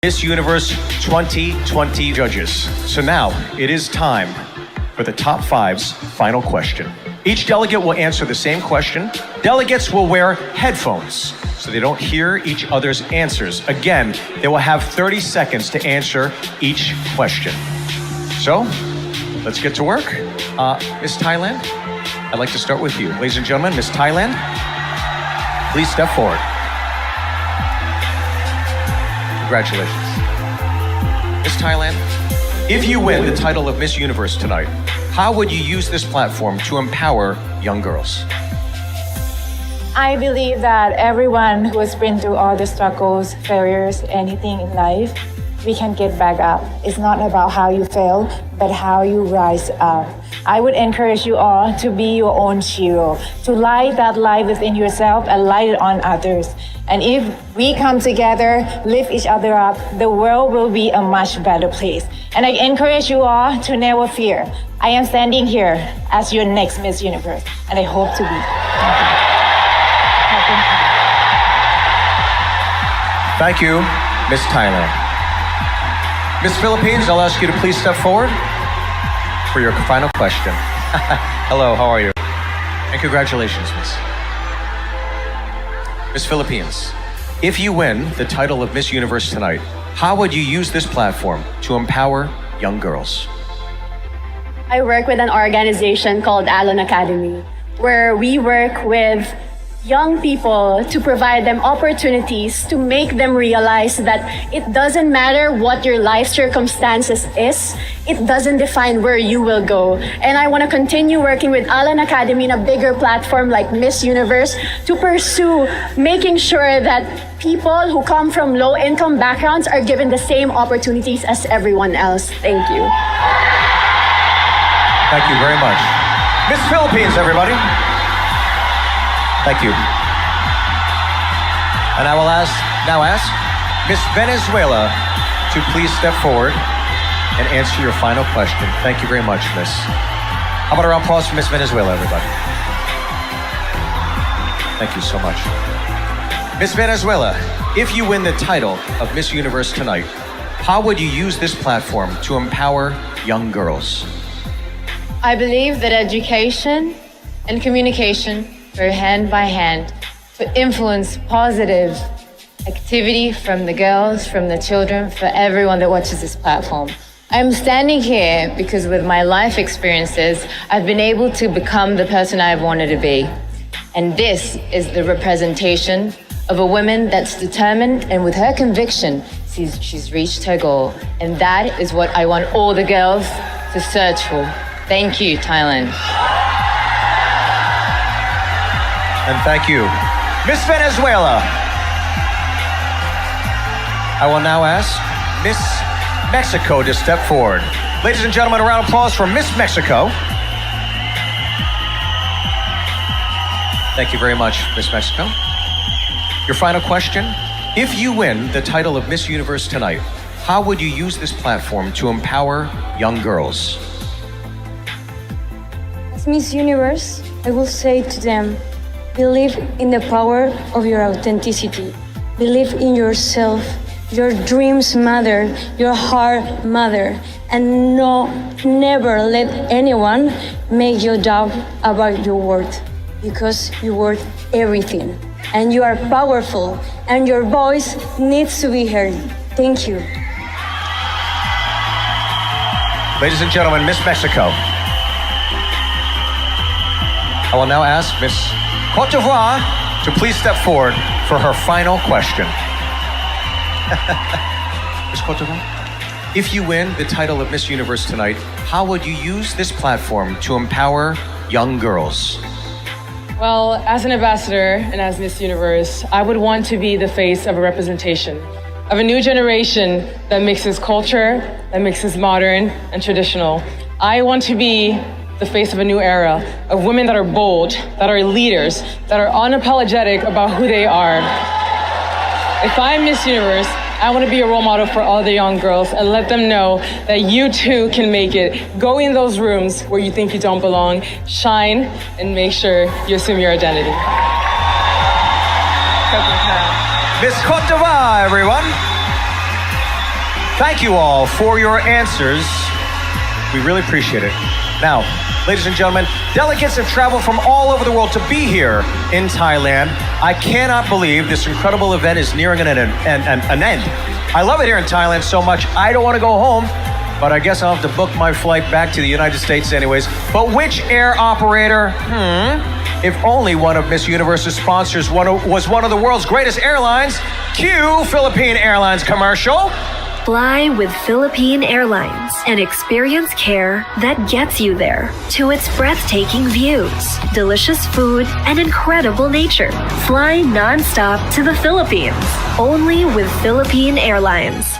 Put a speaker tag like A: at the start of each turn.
A: Miss Universe 2020 judges. So now it is time for the top five's final question. Each delegate will answer the same question. Delegates will wear headphones so they don't hear each other's answers. Again, they will have 30 seconds to answer each question. So, let's get to work. Miss Thailand, I'd like to start with you. Ladies and gentlemen, Miss Thailand, please step forward. Congratulations. Miss Thailand, if you win the title of Miss Universe tonight, how would you use this platform to empower young girls?
B: I believe that everyone who has been through all the struggles, failures, anything in life, we can get back up. It's not about how you fail, but how you rise up. I would encourage you all to be your own hero, to light that light within yourself and light it on others. And if we come together, lift each other up, the world will be a much better place. And I encourage you all to never fear. I am standing here as your next Miss Universe, and I hope to be.
A: Thank you, Miss Thailand. Miss Philippines, I'll ask you to please step forward for your final question. Hello, how are you? And congratulations, Miss. Miss Philippines, if you win the title of Miss Universe tonight, how would you use this platform to empower young girls?
C: I work with an organization called Alon Academy, where we work with young people to provide them opportunities to make them realize that it doesn't matter what your life circumstances is, it doesn't define where you will go. And I want to continue working with Alon Academy in a bigger platform like Miss Universe to pursue making sure that people who come from low-income backgrounds are given the same opportunities as everyone else. Thank you.
A: Thank you very much. Miss Philippines, everybody. Thank you. And I will now ask Miss Venezuela to please step forward and answer your final question. Thank you very much, Miss. How about a round of applause for Miss Venezuela, everybody? Thank you so much. Miss Venezuela, if you win the title of Miss Universe tonight, how would you use this platform to empower young girls?
D: I believe that education and communication go hand by hand to influence positive activity from the girls, from the children, for everyone that watches this platform. I'm standing here because with my life experiences, I've been able to become the person I've wanted to be. And this is the representation of a woman that's determined, and with her conviction, she's reached her goal. And that is what I want all the girls to search for. Thank you, Thailand.
A: And thank you. Miss Venezuela. I will now ask Miss Mexico to step forward. Ladies and gentlemen, a round of applause for Miss Mexico. Thank you very much, Miss Mexico. Your final question. If you win the title of Miss Universe tonight, how would you use this platform to empower young girls?
E: As Miss Universe, I will say to them, believe in the power of your authenticity. Believe in yourself. Your dreams matter. Your heart matter. And never let anyone make you doubt about your worth, because you're worth everything. And you are powerful, and your voice needs to be heard. Thank you.
A: Ladies and gentlemen, Miss Mexico. I will now ask Miss Cote d'Ivoire to please step forward for her final question. Miss Cote d'Ivoire, if you win the title of Miss Universe tonight, how would you use this platform to empower young girls?
F: Well, as an ambassador and as Miss Universe, I would want to be the face of a representation of a new generation that mixes culture, that mixes modern and traditional. I want to be the face of a new era of women that are bold, that are leaders, that are unapologetic about who they are. If I'm Miss Universe, I want to be a role model for all the young girls and let them know that you too can make it. Go in those rooms where you think you don't belong, shine, and make sure you assume your identity.
A: Miss Cote d'Ivoire, everyone. Thank you all for your answers. We really appreciate it. Now, ladies and gentlemen, delegates have traveled from all over the world to be here in Thailand. I cannot believe this incredible event is nearing an end. I love it here in Thailand so much, I don't want to go home, but I guess I'll have to book my flight back to the United States anyways. But which air operator? If only one of Miss Universe's sponsors was one of the world's greatest airlines, cue Philippine Airlines commercial.
G: Fly with Philippine Airlines and experience care that gets you there to its breathtaking views, delicious food, and incredible nature. Fly nonstop to the Philippines, only with Philippine Airlines.